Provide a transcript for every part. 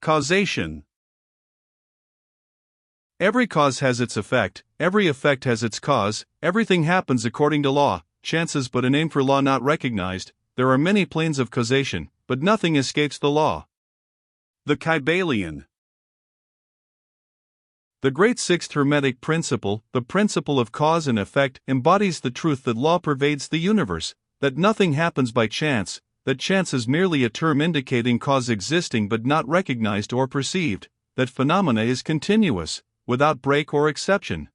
Causation. Every cause has its effect, every effect has its cause, everything happens according to law. Chance is but a name for law not recognized. There are many planes of causation, but nothing escapes the law. The Kybalion. The great sixth Hermetic principle, the principle of cause and effect, embodies the truth that law pervades the universe, that nothing happens by chance, that chance is merely a term indicating cause existing but not recognized or perceived, that phenomena is continuous, without break or exception.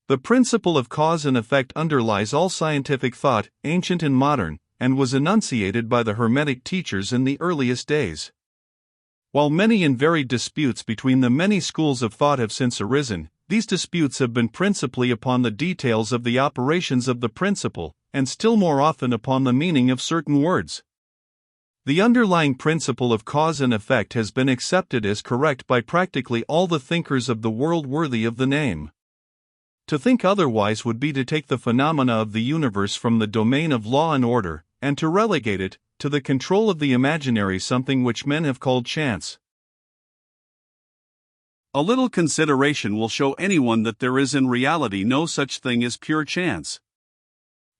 The principle of cause and effect underlies all scientific thought, ancient and modern, and was enunciated by the Hermetic teachers in the earliest days. While many and varied disputes between the many schools of thought have since arisen, these disputes have been principally upon the details of the operations of the principle, and still more often upon the meaning of certain words. The underlying principle of cause and effect has been accepted as correct by practically all the thinkers of the world worthy of the name. To think otherwise would be to take the phenomena of the universe from the domain of law and order, and to relegate it to the control of the imaginary something which men have called chance. A little consideration will show anyone that there is in reality no such thing as pure chance.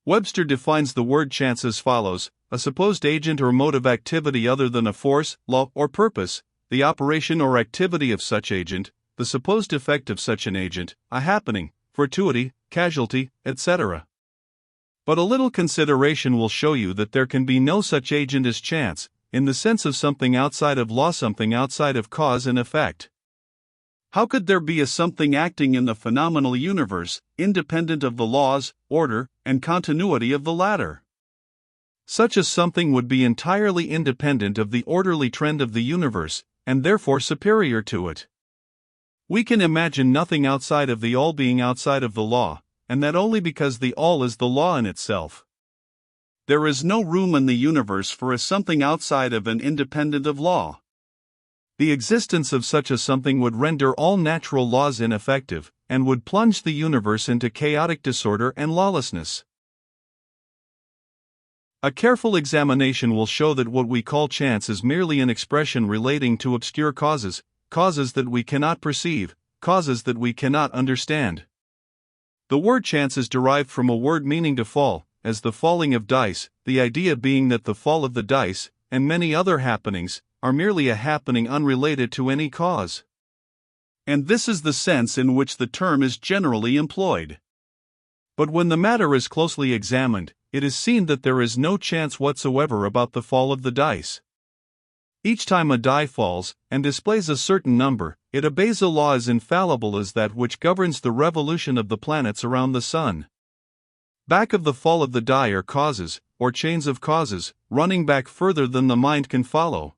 Webster defines the word chance as follows: a supposed agent or mode of activity other than a force, law, or purpose, the operation or activity of such agent, the supposed effect of such an agent, a happening, fortuity, casualty, etc. But a little consideration will show you that there can be no such agent as chance, in the sense of something outside of law, something outside of cause and effect. How could there be a something acting in the phenomenal universe, independent of the laws, order, and continuity of the latter? Such a something would be entirely independent of the orderly trend of the universe, and therefore superior to it. We can imagine nothing outside of the all being outside of the law, and that only because the all is the law in itself. There is no room in the universe for a something outside of and independent of law. The existence of such a something would render all natural laws ineffective, and would plunge the universe into chaotic disorder and lawlessness. A careful examination will show that what we call chance is merely an expression relating to obscure causes, causes that we cannot perceive, causes that we cannot understand. The word chance is derived from a word meaning to fall, as the falling of dice, the idea being that the fall of the dice, and many other happenings, are merely a happening unrelated to any cause. And this is the sense in which the term is generally employed. But when the matter is closely examined, it is seen that there is no chance whatsoever about the fall of the dice. Each time a die falls, and displays a certain number, it obeys a law as infallible as that which governs the revolution of the planets around the sun. Back of the fall of the die are causes, or chains of causes, running back further than the mind can follow.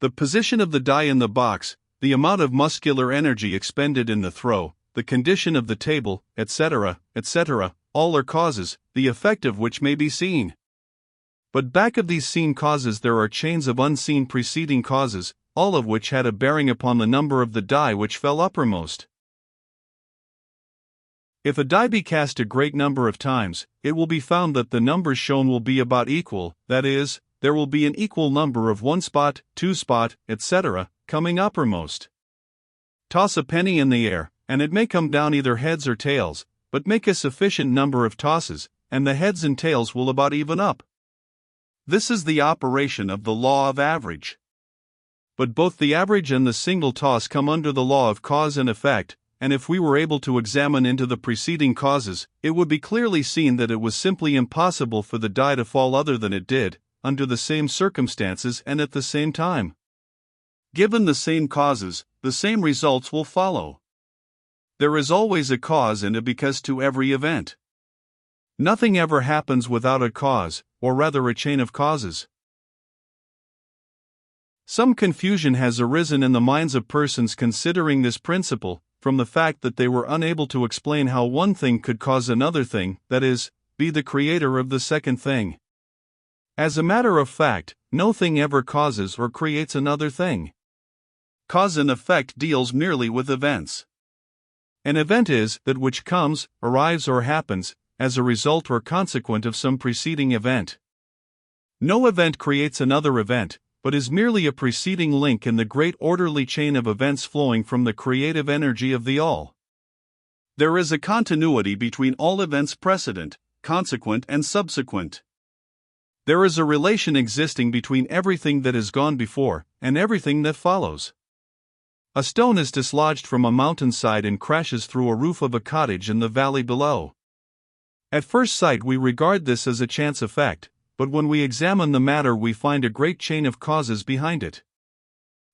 The position of the die in the box, the amount of muscular energy expended in the throw, the condition of the table, etc., etc., all are causes, the effect of which may be seen. But back of these seen causes there are chains of unseen preceding causes, all of which had a bearing upon the number of the die which fell uppermost. If a die be cast a great number of times, it will be found that the numbers shown will be about equal, that is, there will be an equal number of 1 spot, 2 spot, etc., coming uppermost. Toss a penny in the air, and it may come down either heads or tails, but make a sufficient number of tosses, and the heads and tails will about even up. This is the operation of the law of average. But both the average and the single toss come under the law of cause and effect, and if we were able to examine into the preceding causes, it would be clearly seen that it was simply impossible for the die to fall other than it did, under the same circumstances and at the same time. Given the same causes, the same results will follow. There is always a cause and a because to every event. Nothing ever happens without a cause, or rather a chain of causes. Some confusion has arisen in the minds of persons considering this principle, from the fact that they were unable to explain how one thing could cause another thing, that is, be the creator of the second thing. As a matter of fact, no thing ever causes or creates another thing. Cause and effect deals merely with events. An event is that which comes, arrives, or happens, as a result or consequent of some preceding event. No event creates another event, but is merely a preceding link in the great orderly chain of events flowing from the creative energy of the All. There is a continuity between all events precedent, consequent, and subsequent. There is a relation existing between everything that has gone before and everything that follows. A stone is dislodged from a mountainside and crashes through a roof of a cottage in the valley below. At first sight, we regard this as a chance effect, but when we examine the matter, we find a great chain of causes behind it.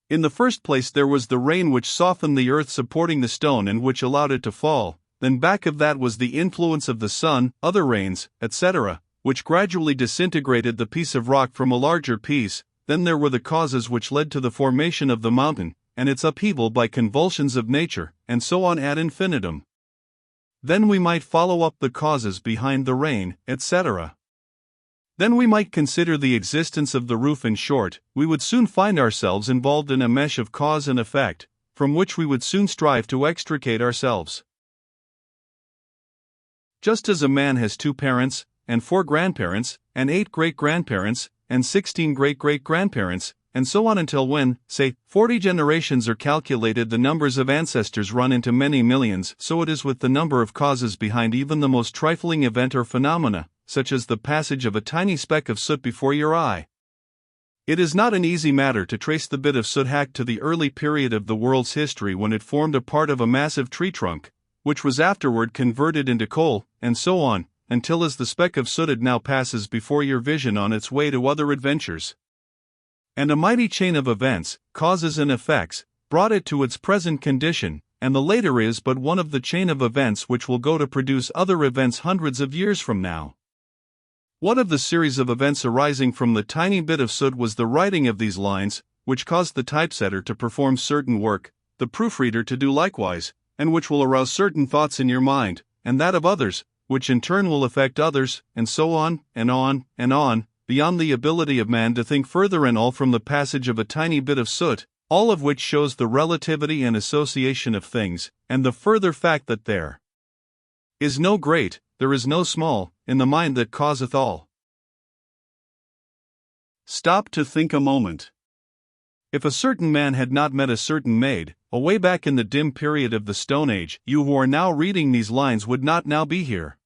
In the first place, there was the rain which softened the earth supporting the stone and which allowed it to fall. Then back of that was the influence of the sun, other rains, etc., which gradually disintegrated the piece of rock from a larger piece. Then there were the causes which led to the formation of the mountain, and its upheaval by convulsions of nature, and so on ad infinitum. Then we might follow up the causes behind the rain, etc. Then we might consider the existence of the roof. In short, we would soon find ourselves involved in a mesh of cause and effect, from which we would soon strive to extricate ourselves. Just as a man has 2 parents, and 4 grandparents, and 8 great-grandparents, and 16 great-great-grandparents, and so on until when, say, 40 generations are calculated, the numbers of ancestors run into many millions, so it is with the number of causes behind even the most trifling event or phenomena, such as the passage of a tiny speck of soot before your eye. It is not an easy matter to trace the bit of soot hacked to the early period of the world's history when it formed a part of a massive tree trunk, which was afterward converted into coal, and so on, until as the speck of soot it now passes before your vision on its way to other adventures. And a mighty chain of events, causes and effects, brought it to its present condition, and the later is but one of the chain of events which will go to produce other events hundreds of years from now. One of the series of events arising from the tiny bit of soot was the writing of these lines, which caused the typesetter to perform certain work, the proofreader to do likewise, and which will arouse certain thoughts in your mind, and that of others, which in turn will affect others, and so on, and on, and on, beyond the ability of man to think further, and all from the passage of a tiny bit of soot, all of which shows the relativity and association of things, and the further fact that there is no great, there is no small, in the mind that causeth all. Stop to think a moment. If a certain man had not met a certain maid, away back in the dim period of the Stone Age, you who are now reading these lines would not now be here.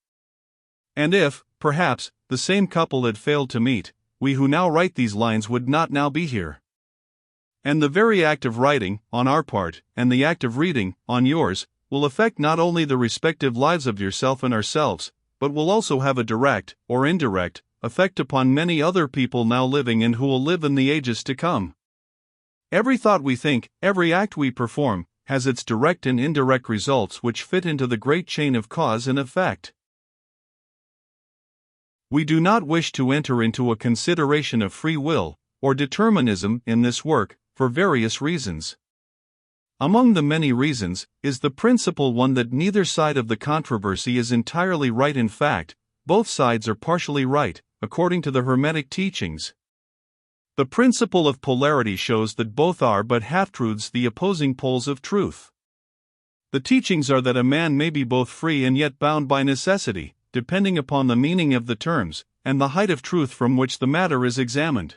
And if, perhaps, the same couple had failed to meet, we who now write these lines would not now be here. And the very act of writing, on our part, and the act of reading, on yours, will affect not only the respective lives of yourself and ourselves, but will also have a direct, or indirect, effect upon many other people now living and who will live in the ages to come. Every thought we think, every act we perform, has its direct and indirect results which fit into the great chain of cause and effect. We do not wish to enter into a consideration of free will, or determinism, in this work, for various reasons. Among the many reasons, is the principal one that neither side of the controversy is entirely right. In fact, both sides are partially right, according to the Hermetic teachings. The principle of polarity shows that both are but half-truths, the opposing poles of truth. The teachings are that a man may be both free and yet bound by necessity, depending upon the meaning of the terms, and the height of truth from which the matter is examined.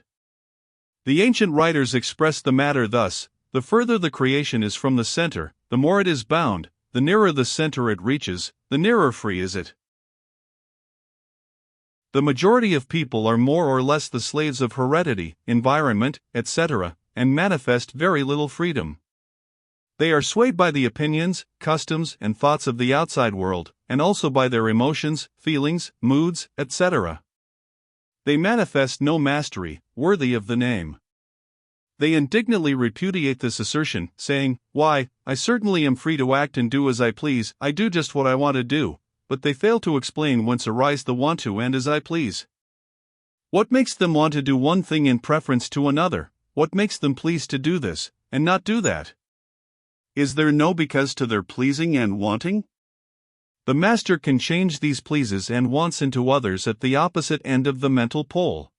The ancient writers express the matter thus: the further the creation is from the center, the more it is bound; the nearer the center it reaches, the nearer free is it. The majority of people are more or less the slaves of heredity, environment, etc., and manifest very little freedom. They are swayed by the opinions, customs, and thoughts of the outside world, and also by their emotions, feelings, moods, etc. They manifest no mastery, worthy of the name. They indignantly repudiate this assertion, saying, "Why, I certainly am free to act and do as I please, I do just what I want to do," but they fail to explain whence arise the want to and as I please. What makes them want to do one thing in preference to another? What makes them please to do this, and not do that? Is there no because to their pleasing and wanting? The master can change these pleases and wants into others at the opposite end of the mental pole.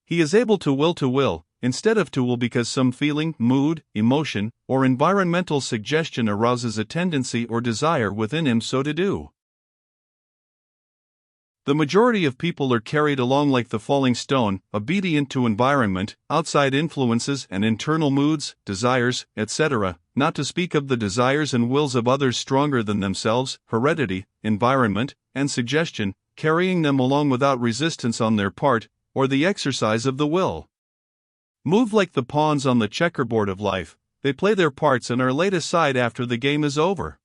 He is able to will, instead of to will, because some feeling, mood, emotion, or environmental suggestion arouses a tendency or desire within him so to do. The majority of people are carried along like the falling stone, obedient to environment, outside influences and internal moods, desires, etc., not to speak of the desires and wills of others stronger than themselves, heredity, environment, and suggestion, carrying them along without resistance on their part, or the exercise of the will. Moved like the pawns on the checkerboard of life, they play their parts and are laid aside after the game is over.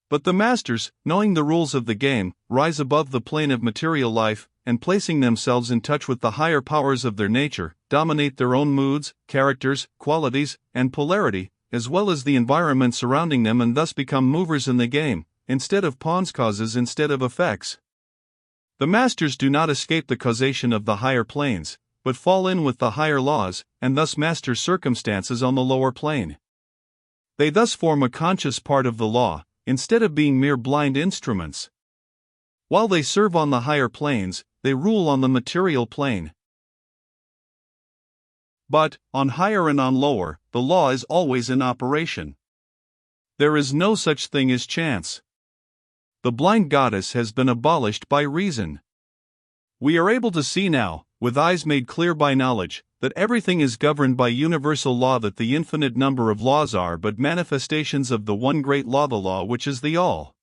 But the masters, knowing the rules of the game, rise above the plane of material life, and placing themselves in touch with the higher powers of their nature, dominate their own moods, characters, qualities, and polarity, as well as the environment surrounding them, and thus become movers in the game, instead of pawns, causes instead of effects. The masters do not escape the causation of the higher planes, but fall in with the higher laws, and thus master circumstances on the lower plane. They thus form a conscious part of the law, instead of being mere blind instruments. While they serve on the higher planes, they rule on the material plane. But, on higher and on lower, the law is always in operation. There is no such thing as chance. The blind goddess has been abolished by reason. We are able to see now, with eyes made clear by knowledge, that everything is governed by universal law, that the infinite number of laws are but manifestations of the one great law, the law which is the all.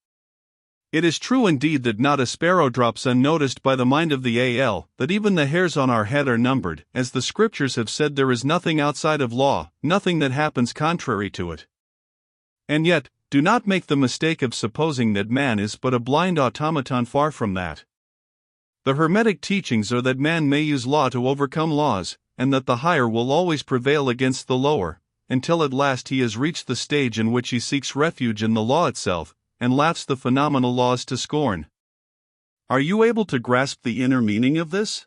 It is true indeed that not a sparrow drops unnoticed by the mind of the Al, that even the hairs on our head are numbered, as the scriptures have said. There is nothing outside of law, nothing that happens contrary to it. And yet, do not make the mistake of supposing that man is but a blind automaton. Far from that. The Hermetic teachings are that man may use law to overcome laws, and that the higher will always prevail against the lower, until at last he has reached the stage in which he seeks refuge in the law itself, and laughs the phenomenal laws to scorn. Are you able to grasp the inner meaning of this?